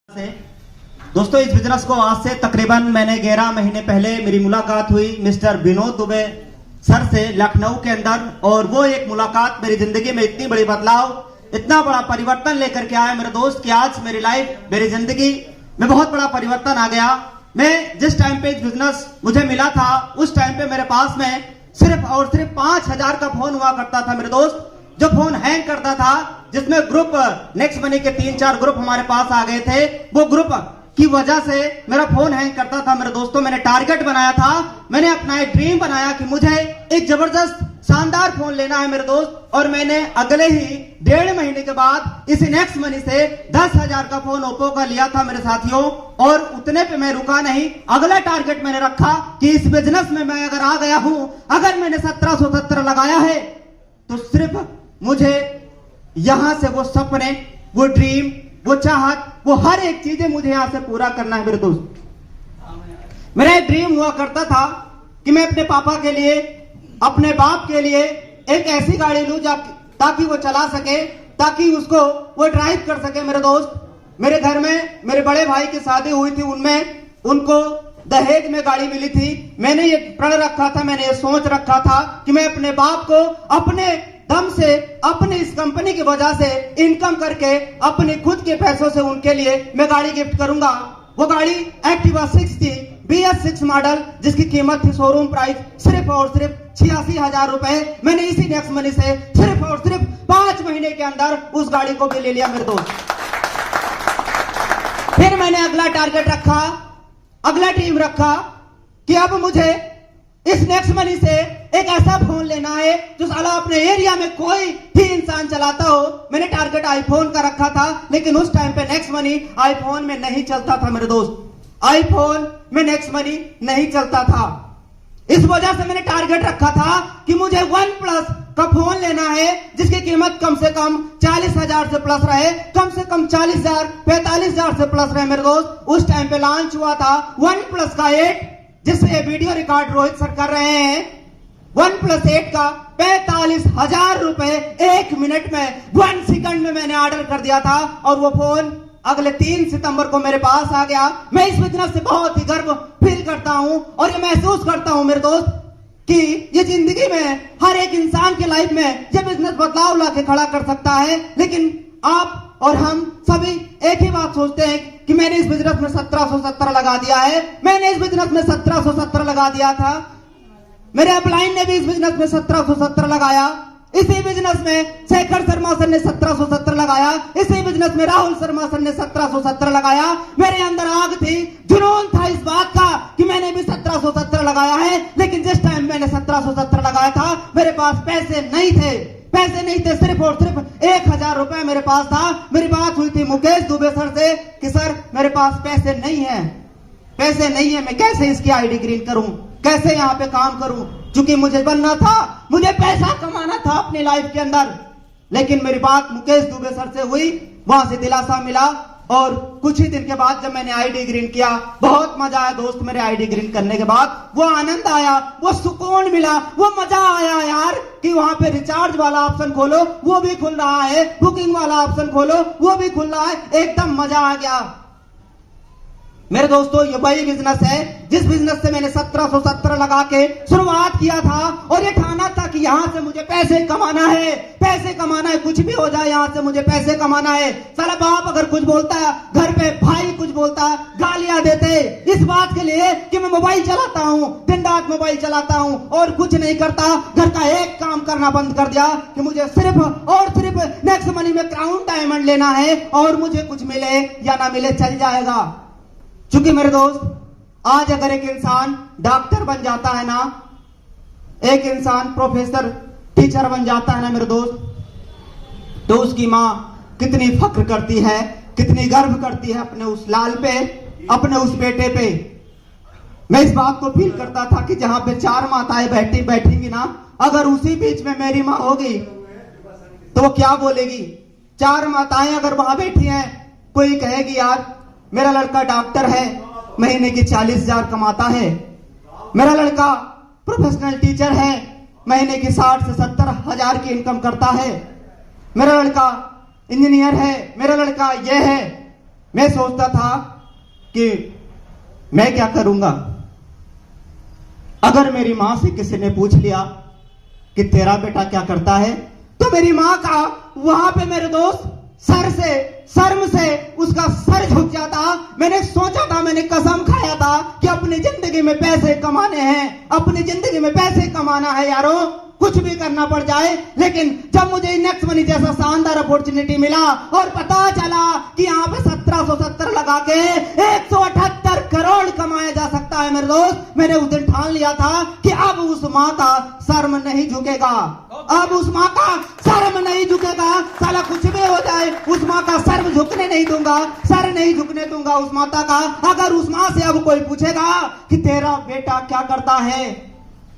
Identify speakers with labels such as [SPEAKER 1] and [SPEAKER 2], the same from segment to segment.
[SPEAKER 1] से दोस्तों इस बिजनेस को आज से तकरीबन मैंने 11 महीने पहले मेरी मुलाकात हुई मिस्टर विनोद दुबे सर से लखनऊ के अंदर। और वो एक मुलाकात मेरी जिंदगी में इतनी बड़ी बदलाव, इतना बड़ा परिवर्तन लेकर के आया मेरे दोस्त कि आज मेरी लाइफ, मेरी जिंदगी में बहुत बड़ा परिवर्तन आ गया। मैं जिस टाइम पे बिजनेस मुझे मिला था उस टाइम पे मेरे पास में सिर्फ और सिर्फ 5,000 का फोन हुआ करता था मेरे दोस्त, जो फोन हैंग करता था, जिसमें ग्रुप नेक्स्ट मनी के 3-4 ग्रुप हमारे पास आ गए थे। वो ग्रुप की वजह से मेरा फोन हैंग करता था मेरे दोस्तों। मैंने टारगेट बनाया था, मैंने अपना एक ड्रीम बनाया कि मुझे एक जबरदस्त शानदार फोन लेना है मेरे दोस्त। और मैंने अगले ही 1.5 महीने के बाद इसी नेक्स्ट मनी से 10,000 का फोन ओप्पो का लिया था मेरे साथियों। और उतने पे मैं रुका नहीं, अगला टारगेट मैंने रखा कि इस बिजनेस में मैं अगर आ गया हूं, अगर मैंने 1770 लगाया है तो सिर्फ मुझे यहां से वो सपने, वो ड्रीम, वो चाहत, वो हर एक चीजें मुझे यहां से पूरा करना है मेरे दोस्त। मेरा एक ड्रीम हुआ करता था कि मैं अपने पापा के लिए, अपने बाप के लिए एक ऐसी गाड़ी लूं ताकि वो चला सके, ताकि उसको वो ड्राइव कर सके मेरे दोस्त। मेरे घर में मेरे बड़े भाई की शादी हुई थी, उनमें उनको दहेज में गाड़ी मिली थी। मैंने ये प्रण रखा था, मैंने ये सोच रखा था कि मैं अपने बाप को अपने दम से, अपनी इस कंपनी की वजह से इनकम करके अपने खुद के पैसों से उनके लिए मैं गाड़ी गिफ्ट करूंगा। वो गाड़ी एक्टिवा 6 थी, BS6 मॉडल, जिसकी कीमत थी शोरूम प्राइस सिर्फ और सिर्फ 86,000 रुपए। मैंने इसी नेक्स्ट मनी से सिर्फ और सिर्फ 5 महीने के अंदर उस गाड़ी को भी ले लिया मेरे दोस्त। फिर मैंने अगला टारगेट रखा, अगला ड्रीम रखा कि अब मुझे इस नेक्स्ट मनी से एक ऐसा फोन लेना है जो साला अपने एरिया में कोई भी इंसान चलाता हो। मैंने टारगेट आईफोन का रखा था, लेकिन उस टाइम पे नेक्स्ट मनी आईफोन में नहीं चलता था मेरे दोस्त। आईफोन में नेक्स्ट मनी नहीं चलता था। इस वजह से मैंने टारगेट रखा था कि मुझे OnePlus का फोन लेना है जिसकी कीमत कम से कम 40,000 से प्लस रहे, कम से कम 40,000, 45,000 से प्लस रहे मेरे दोस्त। उस टाइम पे लॉन्च हुआ था OnePlus का 8, जिससे वीडियो रिकॉर्ड रोहित सर कर रहे हैं। OnePlus 8 का 45,000 रुपए 1 मिनट में, 1 सेकंड में मैंने ऑर्डर कर दिया था और वो फोन अगले 3 सितंबर को मेरे पास आ गया। मैं इस बिजनेस से बहुत ही गर्व फील करता हूं और ये महसूस करता हूं मेरे दोस्त कि ये जिंदगी में हर एक इंसान के लाइफ में ये बिजनेस बदलाव लाके खड़ा कर सकता है। लेकिन आप और हम सभी एक ही बात सोचते हैं कि मैंने इस बिजनेस में 1770 लगा दिया है, मैंने इस बिजनेस में 1770 लगा दिया था, मेरे अपलाइन ने भी इस बिजनेस में 1770 लगाया, इसी बिजनेस में शेखर शर्मा सर ने 1770 लगाया, इसी बिजनेस में राहुल शर्मा सर ने 1770 लगाया। मेरे अंदर आग थी, जुनून था इस बात का कि मैंने भी 1770 लगाया है। लेकिन जिस टाइम मैंने 1770 लगाया था मेरे पास पैसे नहीं थे, सिर्फ और सिर्फ 1,000 रुपए मेरे पास था। मेरी बात हुई थी मुकेश दुबे सर से कि सर मेरे पास पैसे नहीं है, मैं कैसे इसकी आईडी ग्रीन करूं, कैसे यहाँ पे काम करूं, क्योंकि मुझे बनना था, मुझे पैसा कमाना था अपनी लाइफ के अंदर। लेकिन मेरी बात मुकेश दुबे सर से हुई, वहां से दिलासा मिला और कुछ ही दिन के बाद जब मैंने आईडी ग्रीन किया, बहुत मजा आया दोस्त। मेरे आईडी ग्रीन करने के बाद वो आनंद आया, वो सुकून मिला, वो मजा आया यार कि वहां पे रिचार्ज वाला ऑप्शन खोलो वो भी खुल रहा है, बुकिंग वाला ऑप्शन खोलो वो भी खुल रहा है, एकदम मजा आ गया मेरे दोस्तों। ये वही बिजनेस है जिस बिजनेस से मैंने 1770 लगा के शुरुआत किया था और ये ठाना था कि यहां से मुझे पैसे कमाना है, कुछ भी हो जाए यहां से मुझे पैसे कमाना है। साला बाप अगर कुछ बोलता है, घर पे भाई कुछ बोलता, गालियां देते इस बात के लिए कि मैं मोबाइल चलाता हूं, दिन रात मोबाइल चलाता हूं और कुछ नहीं करता। घर का एक काम करना बंद कर दिया कि मुझे सिर्फ और सिर्फ नेक्स्ट मनी में क्राउन डायमंड लेना है और मुझे कुछ मिले या ना मिले चल जाएगा। क्योंकि मेरे दोस्त आज अगर एक इंसान डॉक्टर बन जाता है ना, एक इंसान प्रोफेसर, टीचर बन जाता है ना मेरे दोस्त, तो उसकी माँ कितनी फक्र करती है, कितनी गर्व करती है अपने उस लाल पे, अपने उस बेटे पे। मैं इस बात को फील करता था कि जहां पे 4 माताएं बैठेंगी ना, अगर उसी बीच में मेरी माँ होगी तो वो क्या बोलेगी। 4 माताएं अगर वहां बैठी हैं, कोई कहेगी यार मेरा लड़का डॉक्टर है, महीने की 40,000 कमाता है, मेरा लड़का प्रोफेशनल टीचर है, महीने की 60 से 70,000 की इनकम करता है, मेरा लड़का इंजीनियर है, मेरा लड़का ये है। मैं सोचता था कि मैं क्या करूंगा। अगर मेरी मां से किसी ने पूछ लिया कि तेरा बेटा क्या करता है, तो मेरी मां का वहां पे मेरे दोस्त शर्म से उसका सर झुक जाता। मैंने सोचा था, मैंने कसम खाया था कि अपनी जिंदगी में पैसे कमाने हैं, अपनी जिंदगी में पैसे कमाना है यारो, कुछ भी करना पड़ जाए। लेकिन जब मुझे नेक्स्ट मनी जैसा शानदार अपॉर्चुनिटी मिला और पता चला कि यहाँ पे 1770 लगा के 178 करोड़ कमाया जा सकता है मेरे दोस्त, मैंने उस दिन ठान लिया था कि अब उस माँ का शर्म नहीं झुकेगा, अब उस माँ का शर्म नहीं झुकेगा। साला कुछ भी हो जाए, उस माँ का शर्म झुकने नहीं दूंगा, सर नहीं झुकने दूंगा उस माता का। अगर उस माँ से अब कोई पूछेगा कि तेरा बेटा क्या करता है,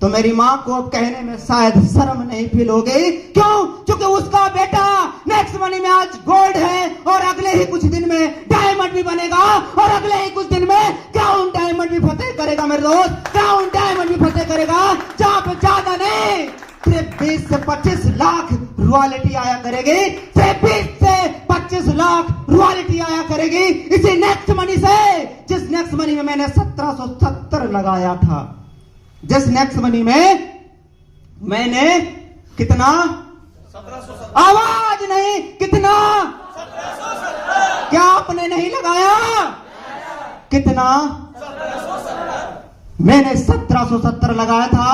[SPEAKER 1] तो मेरी मां को अब कहने में शायद शर्म नहीं फील होगी। क्यों? क्योंकि उसका बेटा नेक्स्ट मनी में आज गोल्ड है और अगले ही कुछ दिन में डायमंड भी बनेगा और अगले ही कुछ दिन में क्राउन डायमंड भी फतेह करेगा मेरे दोस्त, क्राउन डायमंड भी फतेह करेगा। जहां पे ज्यादा नहीं, सिर्फ 20 से 25 लाख रॉयल्टी आया करेगी, सिर्फ 20 से 25 लाख रॉयल्टी आया करेगी इसी नेक्स्ट मनी से, जिस नेक्स्ट मनी में मैंने 1770 लगाया था। जिस नेक्स्ट मनी में मैंने कितना, 1770, आवाज नहीं, कितना, 1770, क्या आपने नहीं लगाया? कितना? 1770। मैंने 1770 लगाया था।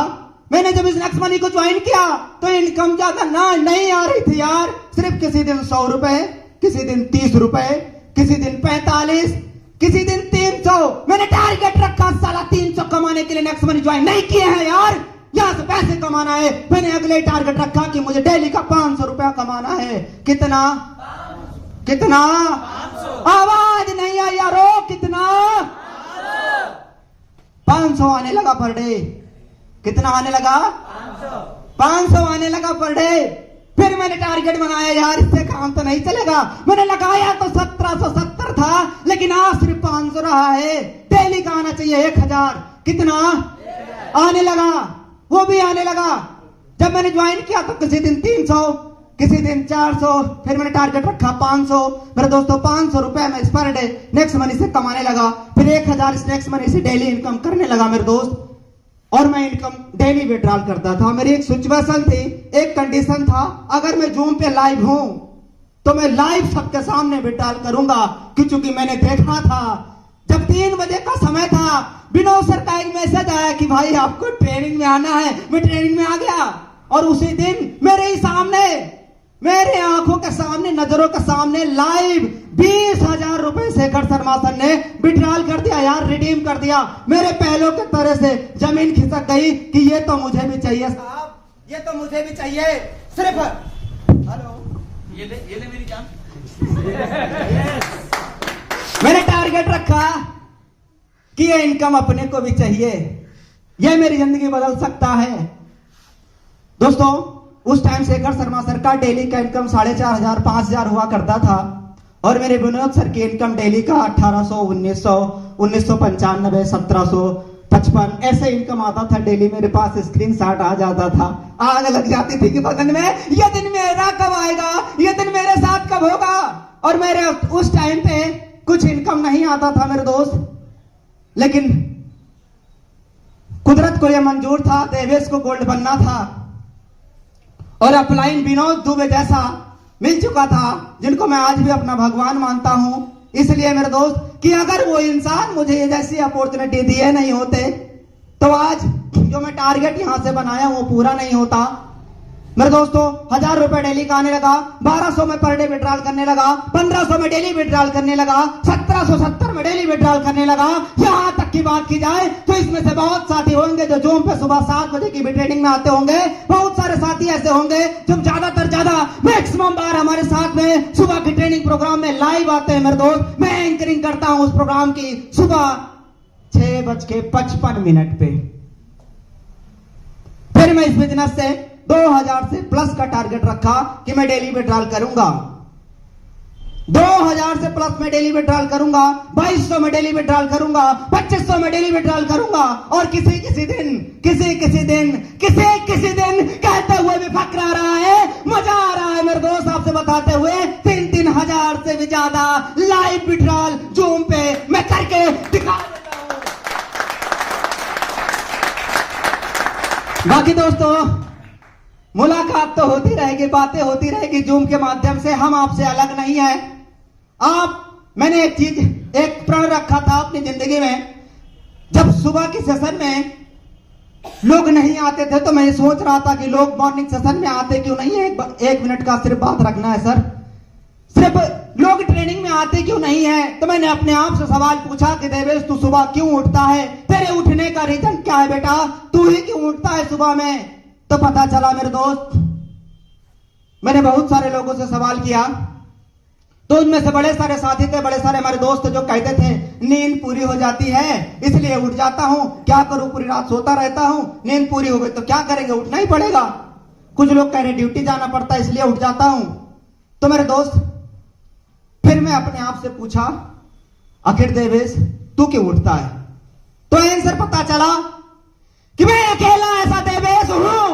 [SPEAKER 1] मैंने जब इस नेक्स्ट मनी को ज्वाइन किया तो इनकम ज्यादा नहीं आ रही थी यार, सिर्फ किसी दिन 100 रुपए, किसी दिन 30 रुपए, किसी दिन 45, किसी दिन 300। मैंने टारगेट रखा साला 300 कमाने के लिए नेक्स्ट मनी ज्वाइन नहीं किए हैं यार, यहां से पैसे कमाना है। मैंने अगले टारगेट रखा कि मुझे डेली का 500 रुपया कमाना है। कितना? कितना? 500। आवाज नहीं आई यारो, कितना? 500 आने लगा पर डे। कितना आने लगा? 500 आने लगा पर डे। फिर मैंने टारगेट बनाया, यार इससे काम तो नहीं चलेगा। मैंने लगाया तो 1770 था, लेकिन आज सिर्फ 500 रहा है। डेली का आना चाहिए 1000। कितना आने लगा? वो भी आने लगा। जब मैंने ज्वाइन किया तो किसी दिन 300, किसी दिन 400, फिर मैंने टारगेट रखा 500। मेरे दोस्तों 500 रुपए में पर डे नेक्स्ट मनी से कमाने लगा। फिर 1000 इस नेक्स्ट मनी से डेली इनकम करने लगा मेरे दोस्त। और मैं इनकम डेली विड्रॉल करता था। मेरी एक सिचुएशन थी, एक कंडीशन था, अगर मैं जूम पे लाइव हूं तो मैं लाइव सबके सामने विड्रॉल करूंगा, क्योंकि मैंने देखा था जब 3 बजे का समय था, विनोद सर का एक मैसेज आया कि भाई आपको ट्रेनिंग में आना है। मैं ट्रेनिंग में आ गया और उसी दिन मेरे ही सामने, मेरे आंखों के सामने, नजरों के सामने लाइव 20,000 रुपए शेखर शर्मा सर ने विड्रॉल कर दिया यार, रिडीम कर दिया। मेरे पहलों के तरह से जमीन खिसक गई कि ये तो मुझे भी चाहिए साहब, ये तो मुझे भी चाहिए। सिर्फ हेलो, ये ले मेरी जान। मैंने टारगेट रखा कि ये इनकम अपने को भी चाहिए, ये मेरी जिंदगी बदल सकता है। दोस्तों उस टाइम शेखर शर्मा सर का डेली का इनकम 4500 5000 हुआ करता था और मेरे विनोद सर की इनकम डेली का 1800 1900 1995 1755 ऐसे इनकम आता था डेली। मेरे पास स्क्रीनशॉट आ जाता था, आग लग जाती थी कि बदन में, ये दिन मेरा कब आएगा, ये दिन मेरे साथ कब होगा। और मेरे उस टाइम पे कुछ इनकम नहीं आता था मेरे दोस्त, लेकिन कुदरत को यह मंजूर था, देवेश को गोल्ड बनना था और अपलाइन विनोद दुबे जैसा मिल चुका था, जिनको मैं आज भी अपना भगवान मानता हूं। इसलिए मेरे दोस्त कि अगर वो इंसान मुझे ये जैसी अपॉर्चुनिटी दिए नहीं होते तो आज जो मैं टारगेट यहां से बनाया वो पूरा नहीं होता। मेरे दोस्तों 1000 रुपए डेली का आने लगा, 1200 में पर डे विड्रॉल करने लगा, 1500 में डेली विड्रॉल करने लगा, 1770 में डेली विड्रॉल करने लगा। यहां तक की बात की जाए तो इसमें से बहुत साथी होंगे जो जूम पे सुबह 7 बजे की भी ट्रेनिंग में आते होंगे। बहुत सारे साथी ऐसे होंगे जो ज्यादा मैक्सिमम बार हमारे साथ में सुबह की ट्रेनिंग प्रोग्राम में लाइव आते हैं। मेरे दोस्त मैं एंकरिंग करता हूं उस प्रोग्राम की सुबह 6:55 पे। फिर मैं इस बिजनेस से 2000 से प्लस का टारगेट रखा कि मैं डेली विड्रॉल करूंगा। 2000 से प्लस में डेली विड्रॉल करूंगा, 2200 में डेली विड्रॉल करूंगा, 2500 में डेली विड्रॉल करूंगा। और किसी किसी दिन कहते हुए भी फक्र आ रहा है, मजा आ रहा है मेरे दोस्त आपसे बताते हुए। 3-3 हजार से भी ज्यादा लाइव विड्रॉल जूम पे मैं करके दिखा देता हूं। बाकी दोस्तों, मुलाकात तो होती रहेगी, बातें होती रहेगी जूम के माध्यम से। हम आपसे अलग नहीं है। मैंने एक प्रण रखा था अपनी जिंदगी में। जब सुबह के सेशन में लोग नहीं आते थे तो मैं सोच रहा था कि लोग मॉर्निंग सेशन में आते क्यों नहीं है। एक मिनट का सिर्फ बात रखना है सर। सिर्फ लोग ट्रेनिंग में आते क्यों नहीं है। तो मैंने अपने आप से सवाल पूछा कि देवेश तू सुबह क्यों उठता है, तेरे उठने का रीजन क्या है बेटा, तू ही क्यों उठता है सुबह में। तो पता चला मेरे दोस्त, मैंने बहुत सारे लोगों से सवाल किया तो उनमें से बड़े सारे साथी थे, बड़े सारे हमारे दोस्त जो कहते थे नींद पूरी हो जाती है इसलिए उठ जाता हूं, क्या करूं पूरी रात सोता रहता हूं, नींद पूरी हो गई तो क्या करेंगे, उठना ही पड़ेगा। कुछ लोग कह रहे ड्यूटी जाना पड़ता है इसलिए उठ जाता हूं। तो मेरे दोस्त, फिर मैं अपने आप से पूछा आखिर देवेश तू क्यों उठता है। तो आंसर पता चला कि मैं अकेला ऐसा देवेश हूं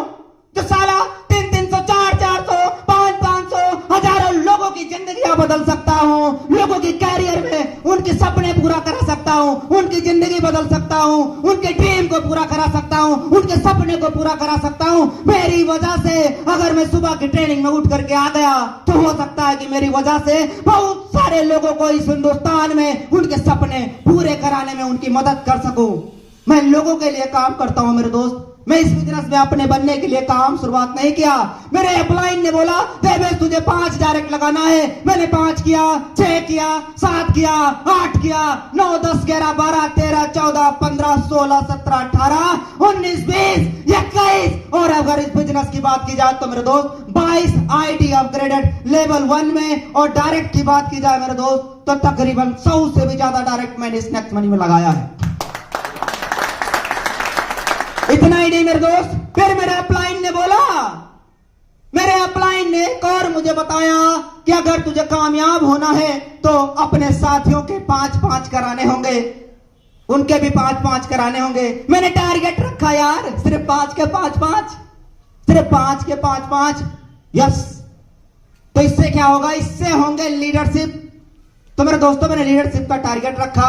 [SPEAKER 1] जो साला 300, 400, 500, हजारों लोगों की जिंदगियां बदल सकता हूं, लोगों की कैरियर में उनके सपने पूरा करा सकता हूं, उनकी जिंदगी बदल सकता हूं, उनके ड्रीम को पूरा करा सकता हूं, उनके सपने को पूरा करा सकता हूं। मेरी वजह से अगर मैं सुबह की ट्रेनिंग में उठ करके आ गया तो हो सकता है कि मेरी वजह से बहुत सारे लोगों को इस हिंदुस्तान में उनके सपने पूरे कराने में उनकी मदद कर सकूं। मैं लोगों के लिए काम करता हूं मेरे दोस्त। मैं इस बिजनेस में अपने बनने के लिए काम शुरुआत नहीं किया। मेरे अपलाइन ने बोला देवेश तुझे 5 डायरेक्ट लगाना है। मैंने 5 किया, 6 किया, 7 किया, 8 किया, 9, 10, 11, 12, 13, 14, 15, 16, 17, 18, 19, 20, 21 और अगर इस बिजनेस की बात की जाए तो मेरे दोस्त 22 आईडी अपग्रेडेड लेवल 1 में। और डायरेक्ट की बात की जाए मेरे दोस्त तो तकरीबन 100 से भी ज्यादा डायरेक्ट मैंने इस नेक्स्ट मनी में लगाया है। इतना ही नहीं मेरे दोस्त, फिर मेरे अपलाइन ने बोला, मेरे अपलाइन ने एक और मुझे बताया कि अगर तुझे कामयाब होना है तो अपने साथियों के 5-5 कराने होंगे, उनके भी 5-5 कराने होंगे। मैंने टारगेट रखा यार सिर्फ 5 के 5-5, सिर्फ 5 के 5-5। यस, तो इससे क्या होगा, इससे होंगे लीडरशिप। तो मेरे दोस्तों, मैंने लीडरशिप का टारगेट रखा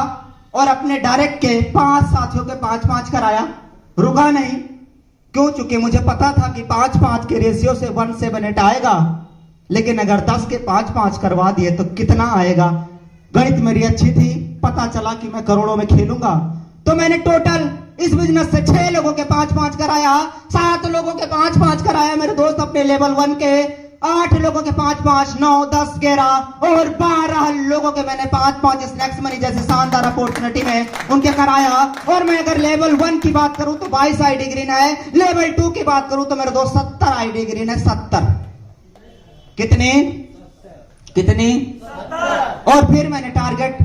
[SPEAKER 1] और अपने डायरेक्ट के 5 साथियों के 5-5 कराया। रुका नहीं, क्यों, चूंकि मुझे पता था कि 5-5 के रेशियो से 1/7 आएगा, लेकिन अगर 10 के 5-5 करवा दिए तो कितना आएगा। गणित मेरी अच्छी थी, पता चला कि मैं करोड़ों में खेलूंगा। तो मैंने टोटल इस बिजनेस से 6 लोगों के 5-5 कराया, 7 लोगों के 5-5 कराया मेरे दोस्त अपने लेवल 1 के, 8 लोगों के 5-5, 9, 10, 11 और 12 लोगों के मैंने 5-5 इस नेक्स्ट मनी जैसे शानदार अपॉर्चुनिटी में उनके कराया। और मैं अगर लेवल 1 की बात करूं तो 22 आईडी ग्रीन है, लेवल 2 की बात करूं तो मेरे दोस्त 70 आईडी ग्रीन है। 70 कितनी 70। और फिर मैंने टारगेट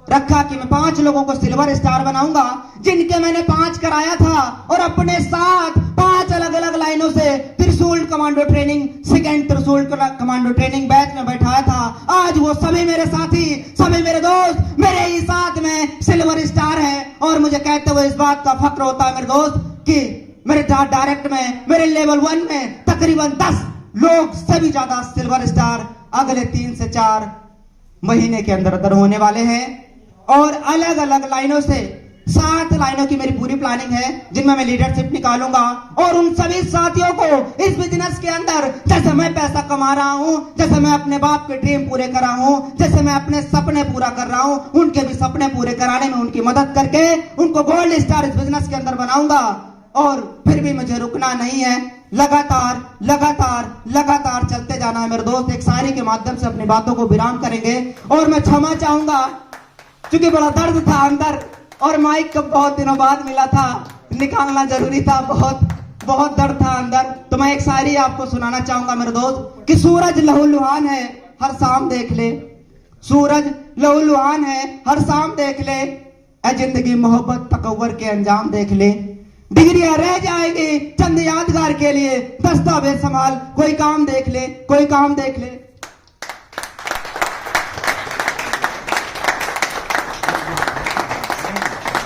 [SPEAKER 1] रखा कि मैं 5 लोगों को सिल्वर स्टार बनाऊंगा, जिनके मैंने 5 कराया था और अपने साथ 5 अलग अलग लाइनों से त्रिशूल कमांडो ट्रेनिंग, सेकंड त्रिशूल कमांडो ट्रेनिंग बैच में बैठाया था। आज वो सभी मेरे साथी, सभी मेरे दोस्त मेरे ही साथ में सिल्वर स्टार है। और मुझे कहते हुए इस बात का फक्र होता है मेरे दोस्त कि मेरे डायरेक्ट में, मेरे लेवल 1 में तकरीबन 10 लोग से भी ज्यादा सिल्वर स्टार अगले 3 से 4 महीने के अंदर होने वाले हैं। और अलग अलग लाइनों से 7 लाइनों की मेरी पूरी प्लानिंग है जिनमें मैं लीडरशिप निकालूंगा। और उन सभी साथियों को इस बिजनेस के अंदर, जैसे मैं पैसा कमा रहा हूं, जैसे मैं अपने बाप के ड्रीम पूरे कर रहा हूं, जैसे मैं अपने सपने पूरा कर रहा हूं, उनके भी सपने पूरे कराने में उनकी मदद करके उनको गोल्ड स्टार इस बिजनेस के अंदर बनाऊंगा। और फिर भी मुझे रुकना नहीं है, लगातार लगातार लगातार चलते जाना है मेरे दोस्त। एक शायरी के माध्यम से अपनी बातों को विराम करेंगे। और मैं क्षमा चाहूंगा क्योंकि बड़ा दर्द था अंदर और माइक को बहुत दिनों बाद मिला था, निकालना जरूरी था, बहुत दर्द था अंदर। तो मैं एक शायरी आपको सुनाना चाहूंगा मेरे दोस्त कि सूरज लहूलुहान है हर शाम देख ले, सूरज लहूलुहान है हर शाम देख ले, ऐ जिंदगी मोहब्बत तकव्वुर के अंजाम देख ले। डिग्रियां रह जाएंगी चंद यादगार के लिए, दस्तावेज संभाल कोई काम देख ले, कोई काम देख ले।